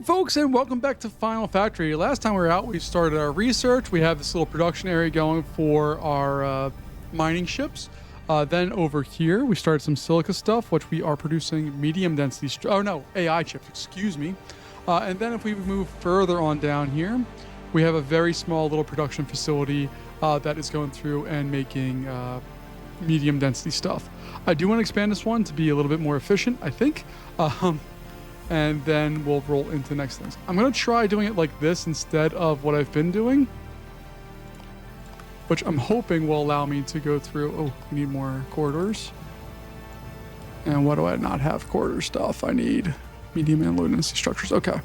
folks, and welcome back to Final Factory. Last time we were out, we started our research. We have this little production area going for our mining ships. Then over here, we started some silica stuff, which we are producing medium density, AI chips, excuse me. And then if we move further on down here, we have a very small little production facility that is going through and making medium density stuff. I do want to expand this one to be a little bit more efficient, I think. And then we'll roll into next things. I'm going to try doing it like this instead of what I've been doing, which I'm hoping will allow me to go through. Oh, we need more corridors. And what do I not have? Corridor stuff. I need medium and low density structures. Okay.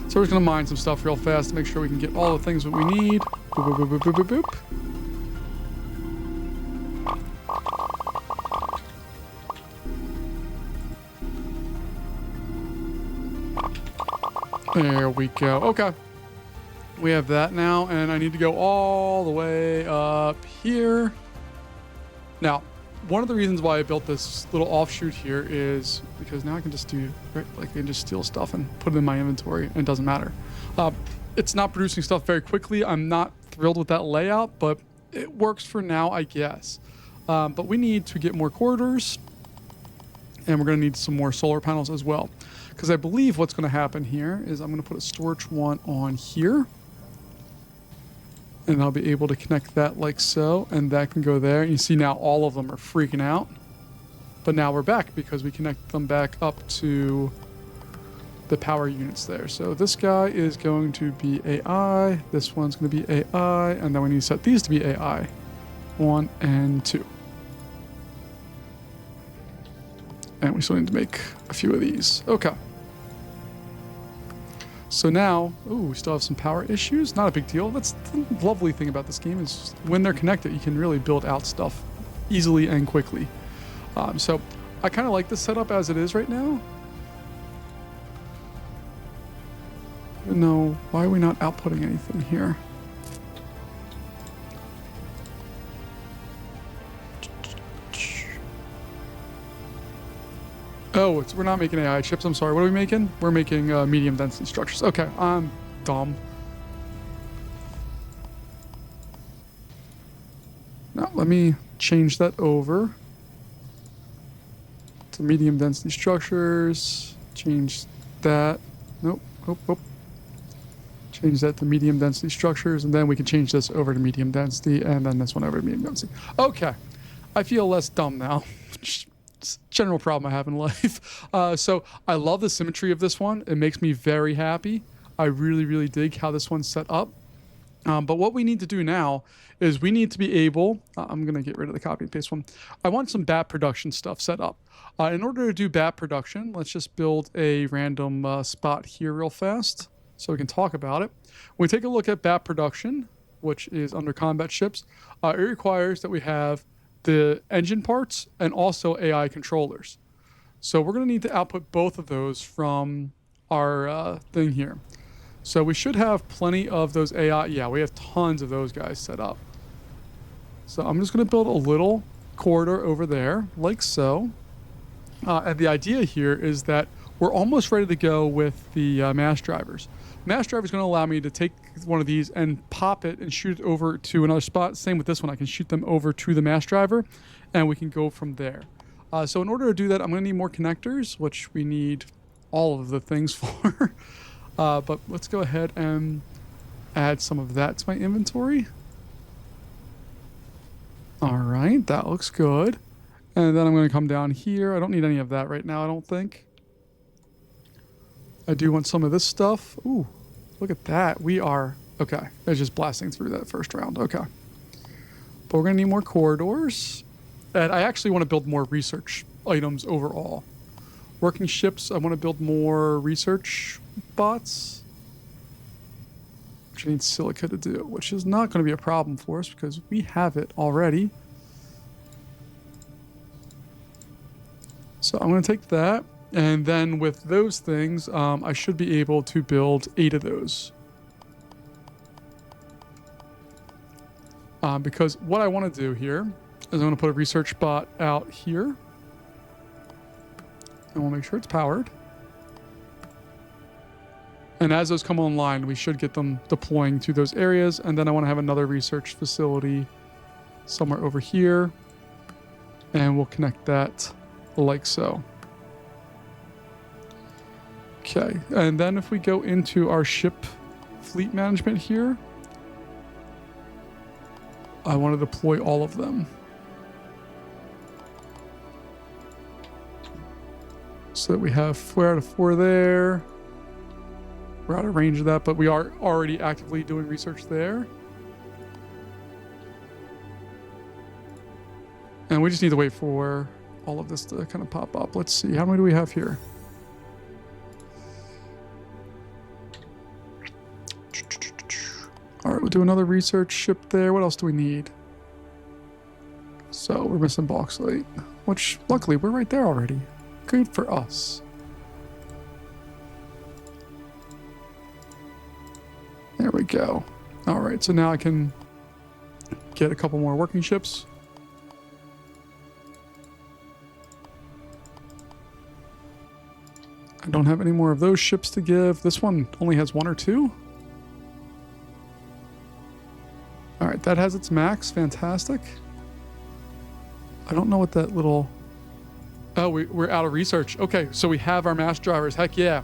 So we're just going to mine some stuff real fast to make sure we can get all the things that we need. Boop, boop, boop, boop, boop, boop. There we go. Okay. We have that now, and I need to go all the way up here. Now, one of the reasons why I built this little offshoot here is because now I can just do, right, like I can just steal stuff and put it in my inventory, and it doesn't matter. It's not producing stuff very quickly. I'm not thrilled with that layout, but it works for now, I guess. But we need to get more corridors, and we're going to need some more solar panels as well. Because I believe what's going to happen here is I'm going to put a storage one on here. And I'll be able to connect that like so. And that can go there. And you see now all of them are freaking out. But now we're back because we connect them back up to the power units there. So this guy is going to be AI. This one's going to be AI. And then we need to set these to be AI. 1 and 2. And we still need to make a few of these. Okay. So now, we still have some power issues. Not a big deal. That's the lovely thing about this game is when they're connected, you can really build out stuff easily and quickly. So I kind of like this setup as it is right now. No, why are we not outputting anything here? Oh, we're not making AI chips. I'm sorry. What are we making? We're making medium density structures. Okay, I'm dumb. Now, let me change that over to medium density structures. Change that. Nope. Change that to medium density structures, and then we can change this over to medium density, and then this one over to medium density. Okay. I feel less dumb now. General problem I have in life. So I love the symmetry of this one. It makes me very happy. I really, really dig how this one's set up. But what we need to do now is we need to be able, I'm going to get rid of the copy and paste one. I want some bat production stuff set up. In order to do bat production, let's just build a random spot here real fast so we can talk about it. When we take a look at bat production, which is under combat ships, it requires that we have the engine parts and also AI controllers. So we're going to need to output both of those from our thing here. So we should have plenty of those AI. Yeah, we have tons of those guys set up. So I'm just going to build a little corridor over there like so. And the idea here is that we're almost ready to go with the mass drivers. Mass driver is going to allow me to take one of these and pop it and shoot it over to another spot. Same with this one. I can shoot them over to the mass driver and we can go from there. So in order to do that, I'm going to need more connectors, which we need all of the things for. But let's go ahead and add some of that to my inventory. All right, that looks good. And then I'm going to come down here. I don't need any of that right now, I don't think. I do want some of this stuff. Ooh, look at that. We are... Okay, it's just blasting through that first round. Okay. But we're going to need more corridors. And I actually want to build more research items overall. Working ships, I want to build more research bots. Which I need silica to do, which is not going to be a problem for us because we have it already. So I'm going to take that. And then with those things, I should be able to build 8 of those. Because what I want to do here is I'm going to put a research bot out here. And we'll make sure it's powered. And as those come online, we should get them deploying to those areas. And then I want to have another research facility somewhere over here. And we'll connect that like so. Okay, and then if we go into our ship fleet management here, I want to deploy all of them. So that we have 4 out of 4 there. We're out of range of that, but we are already actively doing research there. And we just need to wait for all of this to kind of pop up. Let's see, how many do we have here? All right, we'll do another research ship there. What else do we need? So we're missing bauxite, which luckily we're right there already. Good for us. There we go. All right, so now I can get a couple more working ships. I don't have any more of those ships to give. This one only has 1 or 2. All right, that has its max. Fantastic. I don't know what that little... Oh, we're out of research. Okay, so we have our mass drivers. Heck yeah.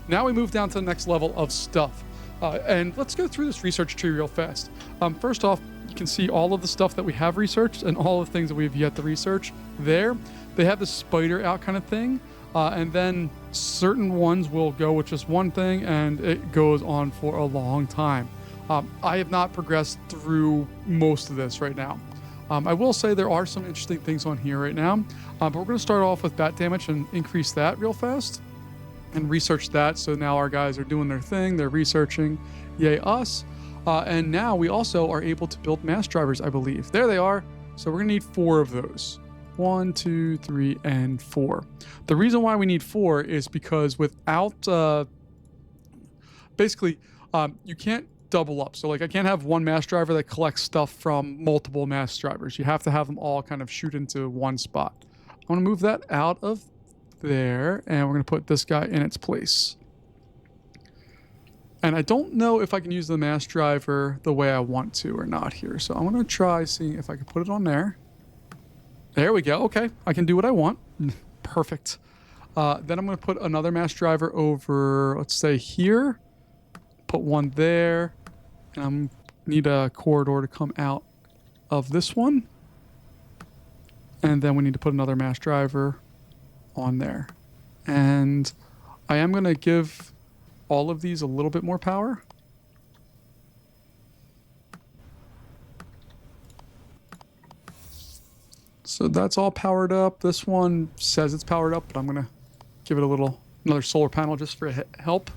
Now we move down to the next level of stuff. And let's go through this research tree real fast. First off, you can see all of the stuff that we have researched and all the things that we have yet to research there. They have the spider out kind of thing. And then certain ones will go with just one thing and it goes on for a long time. I have not progressed through most of this right now. I will say there are some interesting things on here right now, but we're going to start off with bat damage and increase that real fast and research that. So now our guys are doing their thing. They're researching. Yay us. And now we also are able to build mass drivers, I believe. There they are. So we're going to need 4 of those. 1, 2, 3, and 4. The reason why we need 4 is because without... basically, you can't double up. So like I can't have one mass driver that collects stuff from multiple mass drivers. You have to have them all kind of shoot into one spot. I want to move that out of there and we're going to put this guy in its place. And I don't know if I can use the mass driver the way I want to or not here. So I'm going to try seeing if I can put it on there. There we go. Okay. I can do what I want. Perfect. Then I'm going to put another mass driver over, let's say here. Put one there, and I need a corridor to come out of this one. And then we need to put another mass driver on there. And I am going to give all of these a little bit more power. So that's all powered up. This one says it's powered up, but I'm going to give it another solar panel just for help.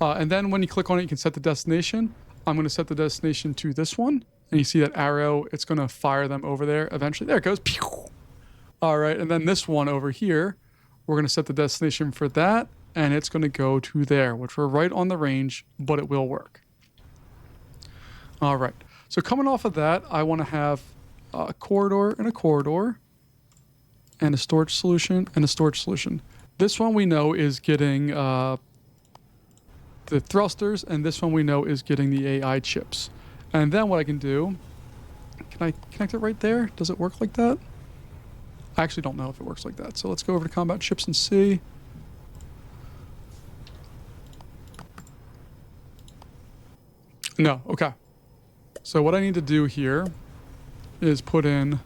And then when you click on it, you can set the destination. I'm going to set the destination to this one. And you see that arrow, it's going to fire them over there eventually. There it goes. Pew! All right. And then this one over here, we're going to set the destination for that. And it's going to go to there, which we're right on the range, but it will work. All right. So coming off of that, I want to have a corridor and a storage solution and a storage solution. This one we know is getting... the thrusters, and this one we know is getting the AI chips. And then what I can do, can I connect it right there? Does it work like that? I actually don't know if it works like that. So let's go over to combat chips and see. No, okay. So what I need to do here is put in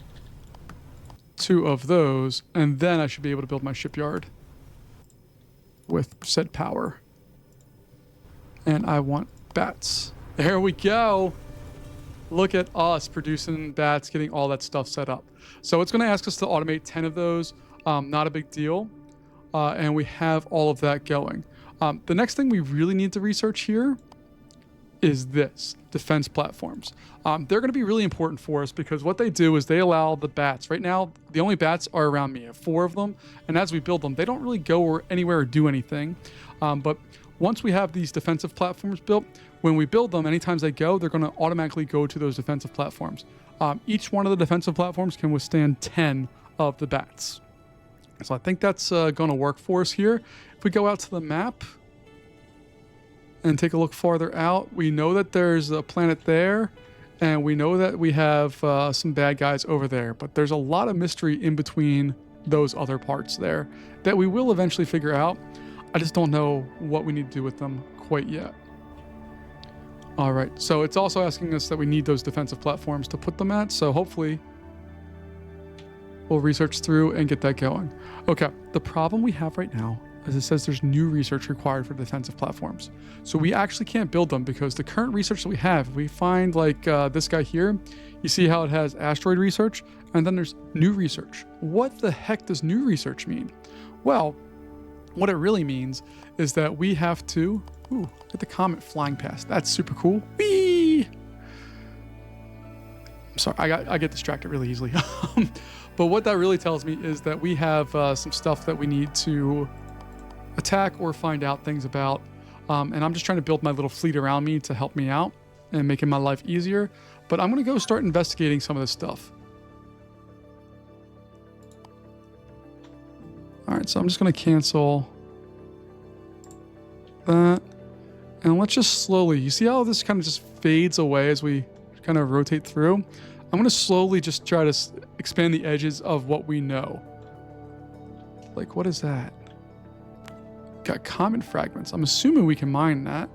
2 of those, and then I should be able to build my shipyard with said power. And I want bats. There we go. Look at us producing bats, getting all that stuff set up. So it's going to ask us to automate 10 of those. Not a big deal. And we have all of that going. The next thing we really need to research here is this, defense platforms. They're going to be really important for us because what they do is they allow the bats. Right now, the only bats are around me. I have 4 of them. And as we build them, they don't really go anywhere or do anything. But once we have these defensive platforms built, when we build them, anytime they go, they're going to automatically go to those defensive platforms. Each one of the defensive platforms can withstand 10 of the bats. So I think that's going to work for us here. If we go out to the map, and take a look farther out. We know that there's a planet there, and we know that we have some bad guys over there, but there's a lot of mystery in between those other parts there that we will eventually figure out. I just don't know what we need to do with them quite yet. All right, so it's also asking us that we need those defensive platforms to put them at, so hopefully we'll research through and get that going. Okay, the problem we have right now is it says there's new research required for defensive platforms. So we actually can't build them because the current research that we have, we find like this guy here, you see how it has asteroid research, and then there's new research. What the heck does new research mean? Well, what it really means is that we have to, get the comet flying past. That's super cool. Whee! I'm sorry, I get distracted really easily. But what that really tells me is that we have some stuff that we need to attack or find out things about. And I'm just trying to build my little fleet around me to help me out and making my life easier. But I'm going to go start investigating some of this stuff. All right, so I'm just going to cancel that. And let's just slowly, you see how this kind of just fades away as we kind of rotate through? I'm going to slowly just try to expand the edges of what we know. Like, what is that? Got comet fragments. I'm assuming we can mine that.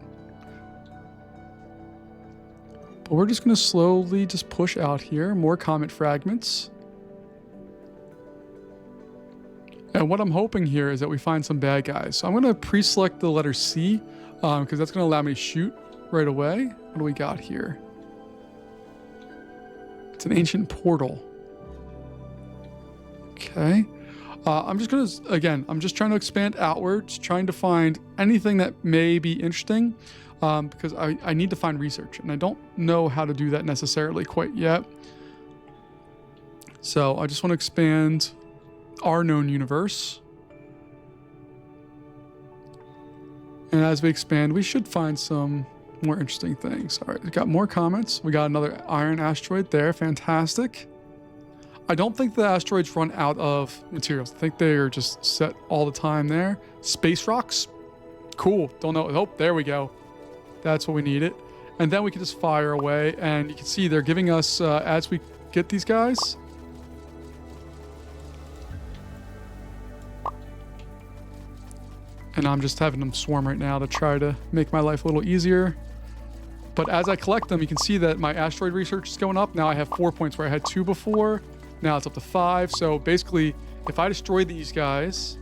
But we're just going to slowly just push out here. More comet fragments. And what I'm hoping here is that we find some bad guys. So I'm going to pre-select the letter C because that's going to allow me to shoot right away. What do we got here? It's an ancient portal. Okay. I'm just going to, again, I'm just trying to expand outwards, trying to find anything that may be interesting because I need to find research and I don't know how to do that necessarily quite yet. So I just want to expand our known universe. And as we expand, we should find some more interesting things. All right, we got more comets. We got another iron asteroid there. Fantastic. I don't think the asteroids run out of materials. I think they are just set all the time there. Space rocks. Cool. Don't know. Oh, there we go. That's what we needed. And then we can just fire away. And you can see they're giving us, as we get these guys, and I'm just having them swarm right now to try to make my life a little easier. But as I collect them, you can see that my asteroid research is going up. Now I have 4 points where I had 2 before. Now it's up to 5. So basically, if I destroy these guys,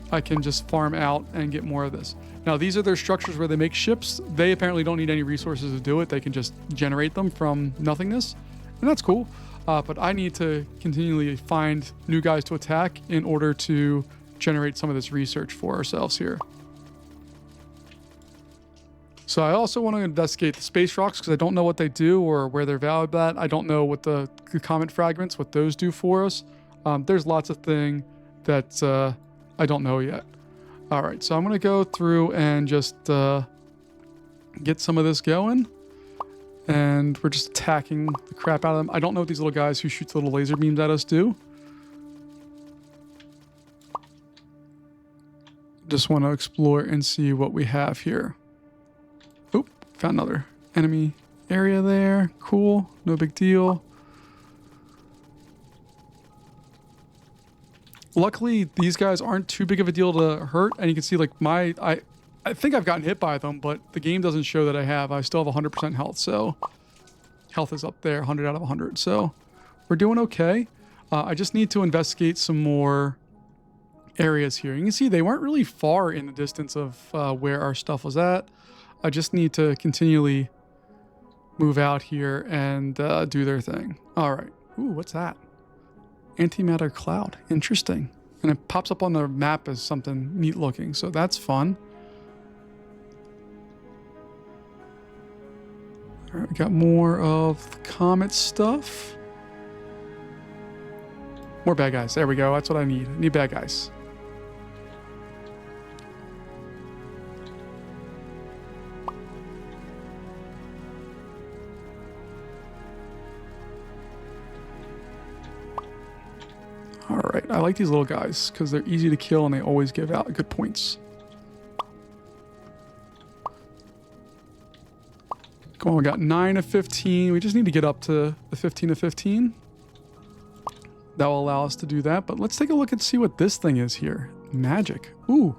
I can just farm out and get more of this. Now, these are their structures where they make ships. They apparently don't need any resources to do it. They can just generate them from nothingness. And that's cool. But I need to continually find new guys to attack in order to generate some of this research for ourselves here. So I also want to investigate the space rocks because I don't know what they do or where they're valued at. I don't know what the comet fragments, what those do for us. There's lots of things that I don't know yet. All right, so I'm going to go through and just get some of this going. And we're just attacking the crap out of them. I don't know what these little guys who shoot the little laser beams at us do. Just want to explore and see what we have here. Oop, found another enemy area there. Cool, no big deal. Luckily, these guys aren't too big of a deal to hurt. And you can see like I think I've gotten hit by them, but the game doesn't show that I have. I still have 100% health, so health is up there, 100 out of 100. So we're doing okay. I just need to investigate some more areas here. You can see they weren't really far in the distance of where our stuff was at. I just need to continually move out here and do their thing. All right. Ooh, what's that? Antimatter cloud. Interesting. And it pops up on the map as something neat looking. So that's fun. All right, we got more of the comet stuff. More bad guys. There we go. That's what I need. I need bad guys. All right. I like these little guys because they're easy to kill and they always give out good points. Come on, we got 9 of 15. We just need to get up to the 15 of 15. That will allow us to do that. But let's take a look and see what this thing is here. Magic. Ooh,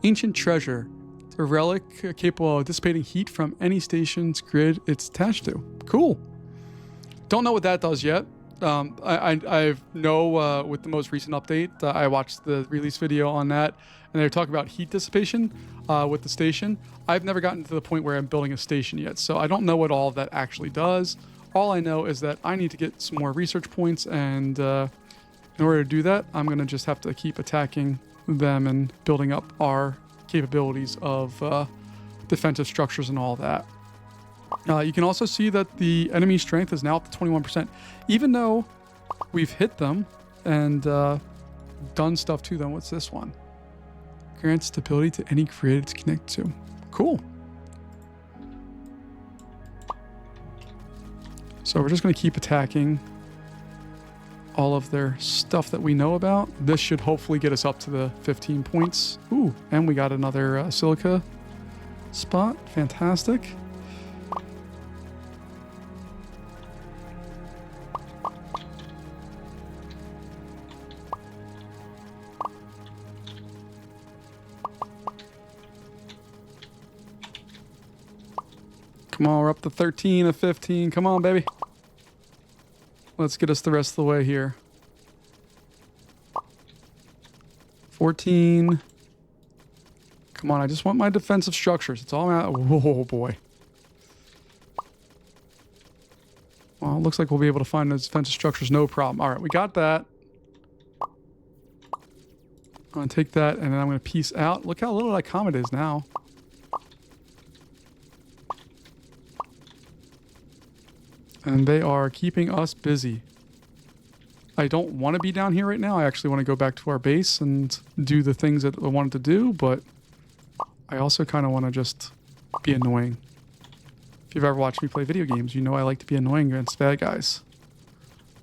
ancient treasure. It's a relic capable of dissipating heat from any station's grid it's attached to. Cool. Don't know what that does yet. I know with the most recent update, I watched the release video on that, and they're talking about heat dissipation with the station. I've never gotten to the point where I'm building a station yet, so I don't know what all of that actually does. All I know is that I need to get some more research points, and in order to do that, I'm going to just have to keep attacking them and building up our capabilities of defensive structures and all that. You can also see that the enemy strength is now up to 21%. Even though we've hit them and done stuff to them. What's this one? Grants stability to any grid it's connected to. Cool. So we're just going to keep attacking all of their stuff that we know about. This should hopefully get us up to the 15 points. Ooh, and we got another silica spot. Fantastic. Come on, we're up to 13 of 15. Come on, baby. Let's get us the rest of the way here. 14. Come on, I just want my defensive structures. It's all out. Oh, boy. Well, it looks like we'll be able to find those defensive structures, no problem. All right, we got that. I'm going to take that, and then I'm going to peace out. Look how little that comet is now. And they are keeping us busy. I don't want to be down here right now. I actually want to go back to our base and do the things that I wanted to do, but I also kind of want to just be annoying. If you've ever watched me play video games, you know I like to be annoying against bad guys.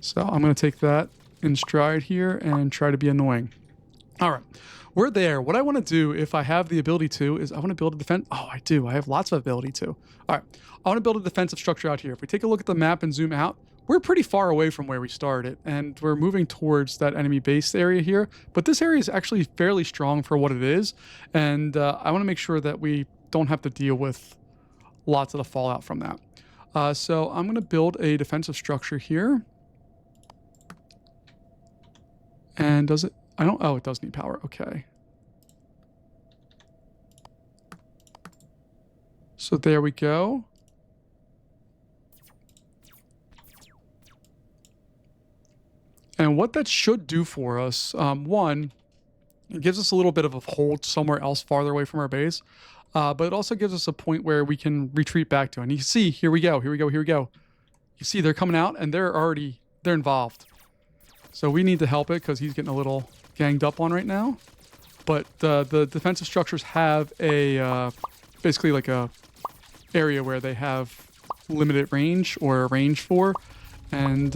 So I'm going to take that in stride here and try to be annoying. All right. We're there. What I want to do, if I have the ability to, is I want to build a defense. Oh, I do. I have lots of ability to. All right. I want to build a defensive structure out here. If we take a look at the map and zoom out, we're pretty far away from where we started, and we're moving towards that enemy base area here. But this area is actually fairly strong for what it is, and I want to make sure that we don't have to deal with lots of the fallout from that. So I'm going to build a defensive structure here. And does it... oh, it does need power. Okay. So there we go. And what that should do for us, one, it gives us a little bit of a hold somewhere else farther away from our base. But it also gives us a point where we can retreat back to. And you see, here we go. You see, they're coming out and they're involved. So we need to help it because he's getting a little ganged up on right now. But the defensive structures have a basically like a area where they have limited range or a range for, and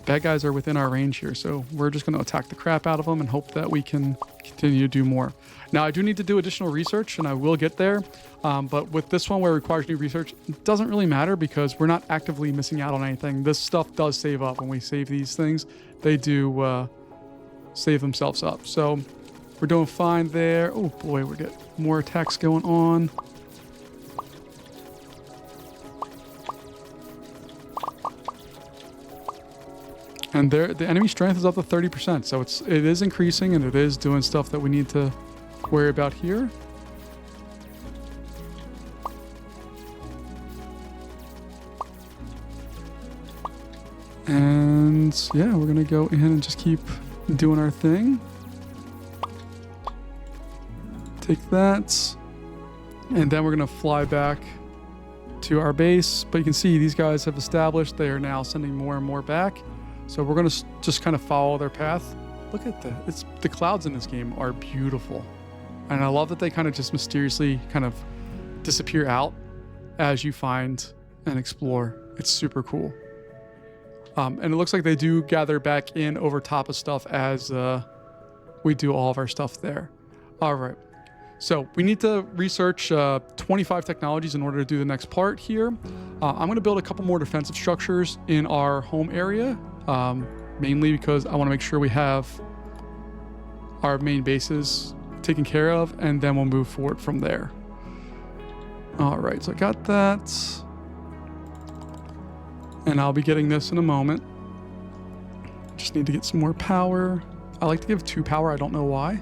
bad guys are within our range here. So we're just going to attack the crap out of them and hope that we can continue to do more. Now I do need to do additional research, and I will get there. But with this one where it requires new research, it doesn't really matter because we're not actively missing out on anything. This stuff does save up. When we save these things, they do save themselves up. So we're doing fine there. Oh boy, we get more attacks going on. And there, the enemy strength is up to 30%. So it is increasing, and it is doing stuff that we need to worry about here. And yeah, we're gonna go in and just keep doing our thing. Take that, and then we're gonna fly back to our base. But you can see these guys have established. They are now sending more and more back. So we're gonna just kind of follow their path. Look at that. The clouds in this game are beautiful. And I love that they kind of just mysteriously kind of disappear out as you find and explore. It's super cool. And it looks like they do gather back in over top of stuff as we do all of our stuff there. All right. So we need to research 25 technologies in order to do the next part here. I'm going to build a couple more defensive structures in our home area, mainly because I want to make sure we have our main bases taken care of, and then we'll move forward from there. All right, so I got that. And I'll be getting this in a moment. Just need to get some more power. I like to give 2 power, I don't know why.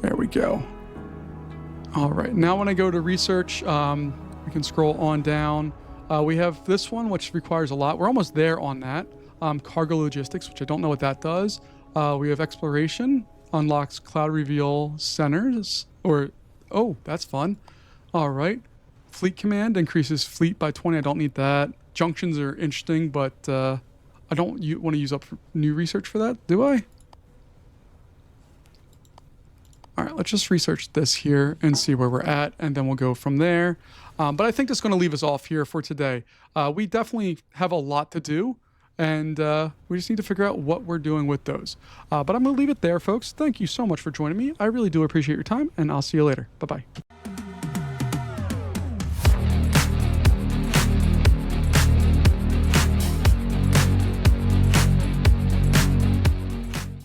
There we go. All right, now when I go to research, we can scroll on down. We have this one, which requires a lot. We're almost there on that. Cargo logistics, which I don't know what that does. We have exploration, unlocks cloud reveal centers, or, oh, that's fun. All right. Fleet command increases fleet by 20. I don't need that. Junctions are interesting, but I don't want to use up new research for that, do I? All right, let's just research this here and see where we're at, and then we'll go from there. But I think that's going to leave us off here for today. We definitely have a lot to do, and we just need to figure out what we're doing with those. But I'm going to leave it there, folks. Thank you so much for joining me. I really do appreciate your time, and I'll see you later. Bye-bye.